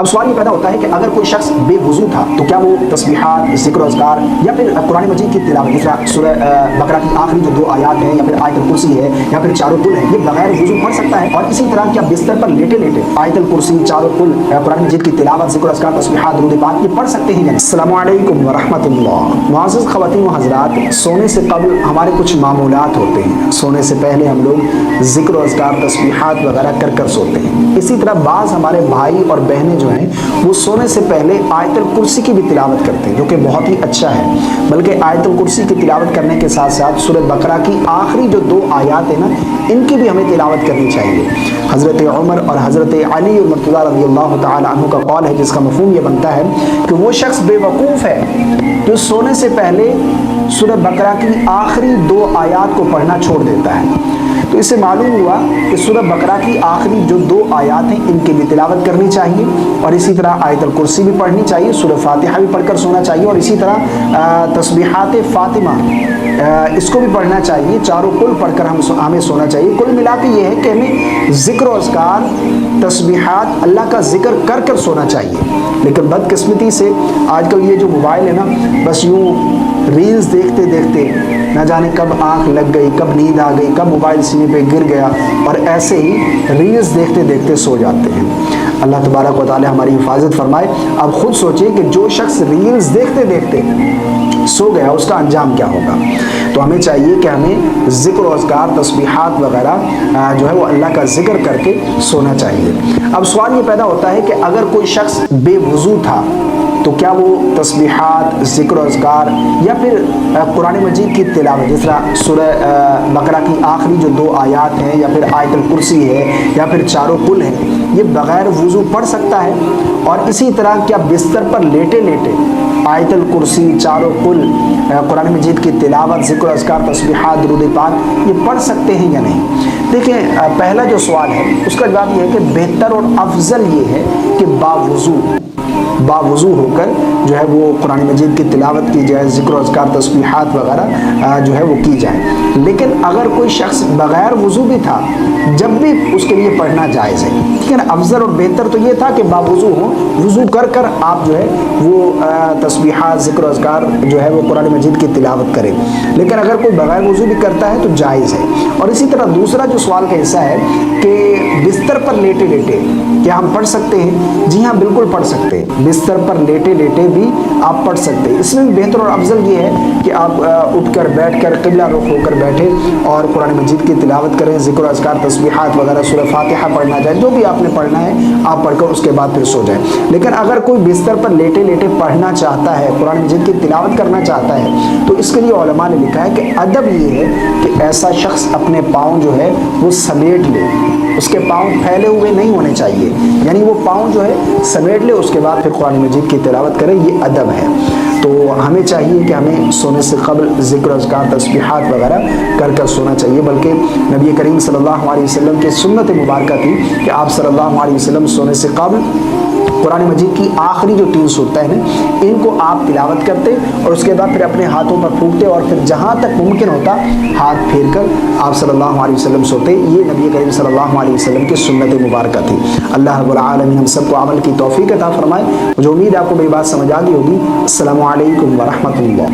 اب سوال یہ پیدا ہوتا ہے کہ اگر کوئی شخص بے وضو تھا تو کیا وہ تسبیحات، ذکر و اذکار یا پھر قرآن مجید کی تلاوت، جس طرح سورہ بقرہ کی آخری جو 2 آیات ہیں یا پھر آیت الکرسی ہے یا پھر چاروں کل ہے، یہ بغیر وضو پڑھ سکتا ہے؟ اور اسی طرح کیا بستر پر لیٹے لیٹے آیت الکرسی، چاروں کل، قرآن مجید کی تلاوت، ذکر و اذکار، تسبیحات، درود پاک یہ پڑھ سکتے ہیں؟ السلام علیکم ورحمۃ اللہ۔ معزز خواتین و حضرات، سونے سے قبل ہمارے کچھ معمولات ہوتے ہیں۔ سونے سے پہلے ہم لوگ ذکر و اذکار، تسبیحات وغیرہ کر سوتے ہیں۔ اسی طرح بعض ہمارے بھائی اور بہنیں جو ہیں وہ سونے سے پہلے آیت الکرسی کی بھی تلاوت کرتے ہیں، جو کہ بہت ہی اچھا ہے۔ بلکہ آیت الکرسی کی تلاوت کرنے کے ساتھ ساتھ سورہ بقرہ کی آخری جو 2 آیات ہیں نا، ان کی بھی ہمیں تلاوت کرنی چاہیے۔ حضرت عمر اور حضرت علی مرتضیٰ رضی اللہ تعالی عنہ کا قول ہے، جس کا مفہوم یہ بنتا ہے کہ وہ شخص بے وقوف ہے جو سونے سے پہلے سورہ بقرہ کی آخری 2 آیات کو پڑھنا چھوڑ دیتا ہے۔ تو اس سے معلوم ہوا کہ سورہ بقرہ کی آخری جو 2 آیات ہیں ان کی بھی تلاوت کرنی چاہیے، اور اسی طرح آیت الکرسی بھی پڑھنی چاہیے، سورہ فاتحہ بھی پڑھ کر سونا چاہیے، اور اسی طرح تسبیحات فاطمہ اس کو بھی پڑھنا چاہیے، چاروں کل پڑھ کر ہمیں سونا چاہیے۔ کل ملا کے یہ ہے کہ ہمیں ذکر و اذکار، تسبیحات، اللہ کا ذکر کر سونا چاہیے۔ لیکن بدقسمتی سے آج کل یہ جو موبائل ہے نا، بس یوں ریلز دیکھتے دیکھتے نہ جانے کب آنکھ لگ گئی، کب نیند آ گئی، کب موبائل سینے پہ گر گیا، اور ایسے ہی ریلز دیکھتے دیکھتے سو جاتے ہیں۔ اللہ تبارک و تعالی ہماری حفاظت فرمائے۔ اب خود سوچیں کہ جو شخص ریلز دیکھتے دیکھتے سو گیا اس کا انجام کیا ہوگا۔ تو ہمیں چاہیے کہ ہمیں ذکر و اذکار، تسبیحات وغیرہ جو ہے وہ اللہ کا ذکر کر کے سونا چاہیے۔ اب سوال یہ پیدا ہوتا ہے کہ اگر کوئی شخص بے وضو تھا تو کیا وہ تسبیحات، ذکر و اذکار یا پھر قرآن مجید کی تلاوت، جس طرح سورہ بقرہ کی آخری جو 2 آیات ہیں یا پھر آیت الکرسی ہے یا پھر چاروں کل ہیں، یہ بغیر وضو پڑھ سکتا ہے؟ اور اسی طرح کیا بستر پر لیٹے لیٹے آیت الکرسی، چاروں کل، قرآن مجید کی تلاوت، ذکر و اذکار، تسبیحات، درود پاک یہ پڑھ سکتے ہیں یا نہیں؟ دیکھیں، پہلا جو سوال ہے اس کا جواب یہ ہے کہ بہتر اور افضل یہ ہے کہ باوضو ہو کر جو ہے وہ قرآن مجید کی تلاوت کی جائے، ذکر و اذکار، تسبیحات وغیرہ جو ہے وہ کی جائے۔ لیکن اگر کوئی شخص بغیر وضو بھی تھا، جب بھی اس کے لیے پڑھنا جائز ہے، لیکن افضل اور بہتر تو یہ تھا کہ باوضو ہو، وضو کر آپ جو ہے وہ تسبیحات، ذکر و اذکار جو ہے وہ قرآن مجید کی تلاوت کرے۔ لیکن اگر کوئی بغیر وضو بھی کرتا ہے تو جائز ہے۔ اور اسی طرح دوسرا جو سوال کا حصہ ہے کہ بستر پر لیٹے لیٹے کیا ہم پڑھ سکتے ہیں؟ جی ہاں، بالکل پڑھ سکتے ہیں۔ بستر پر لیٹے لیٹے بھی آپ پڑھ سکتے ہیں۔ اس میں بھی بہتر اور افضل یہ ہے کہ آپ اٹھ کر، بیٹھ کر، قبلہ رخ ہو کر بیٹھے اور قرآن مجید کی تلاوت کریں، ذکر و اذکار، تسبیحات وغیرہ، سورہ فاتحہ پڑھنا جائے، جو بھی آپ نے پڑھنا ہے آپ پڑھ کر اس کے بعد پھر سو جائیں۔ لیکن اگر کوئی بستر پر لیٹے لیٹے پڑھنا چاہتا ہے، قرآن مجید کی تلاوت کرنا چاہتا ہے، تو اس کے لیے علماء نے لکھا ہے کہ ادب یہ ہے کہ ایسا شخص اپنے پاؤں جو ہے وہ سمیٹ لے، اس کے پاؤں پھیلے ہوئے نہیں ہونے چاہیے، یعنی وہ پاؤں جو ہے سمیٹ لے، اس کے بعد پھر قرآن مجید کی تلاوت کرے، یہ ادب ہے۔ تو ہمیں چاہیے کہ ہمیں سونے سے قبل ذکر و اذکار، تسبیحات وغیرہ کر سونا چاہیے۔ بلکہ نبی کریم صلی اللہ علیہ وسلم کی سنت مبارکہ تھی کہ آپ صلی اللہ علیہ وسلم سونے سے قبل قرآن مجید کی آخری جو 3 صورتیں ہیں ان کو آپ تلاوت کرتے، اور اس کے بعد پھر اپنے ہاتھوں پر پھونکتے، اور پھر جہاں تک ممکن ہوتا ہاتھ پھیر کر آپ صلی اللہ علیہ وسلم سوتے۔ یہ نبی کریم صلی اللہ علیہ وسلم کی سنت مبارکہ تھی۔ اللہ رب العالمین ہم سب کو عمل کی توفیق عطا فرمائے۔ مجھے امید ہے آپ کو میری بات سمجھ آ گئی ہوگی۔ السلام علیکم ورحمۃ اللہ۔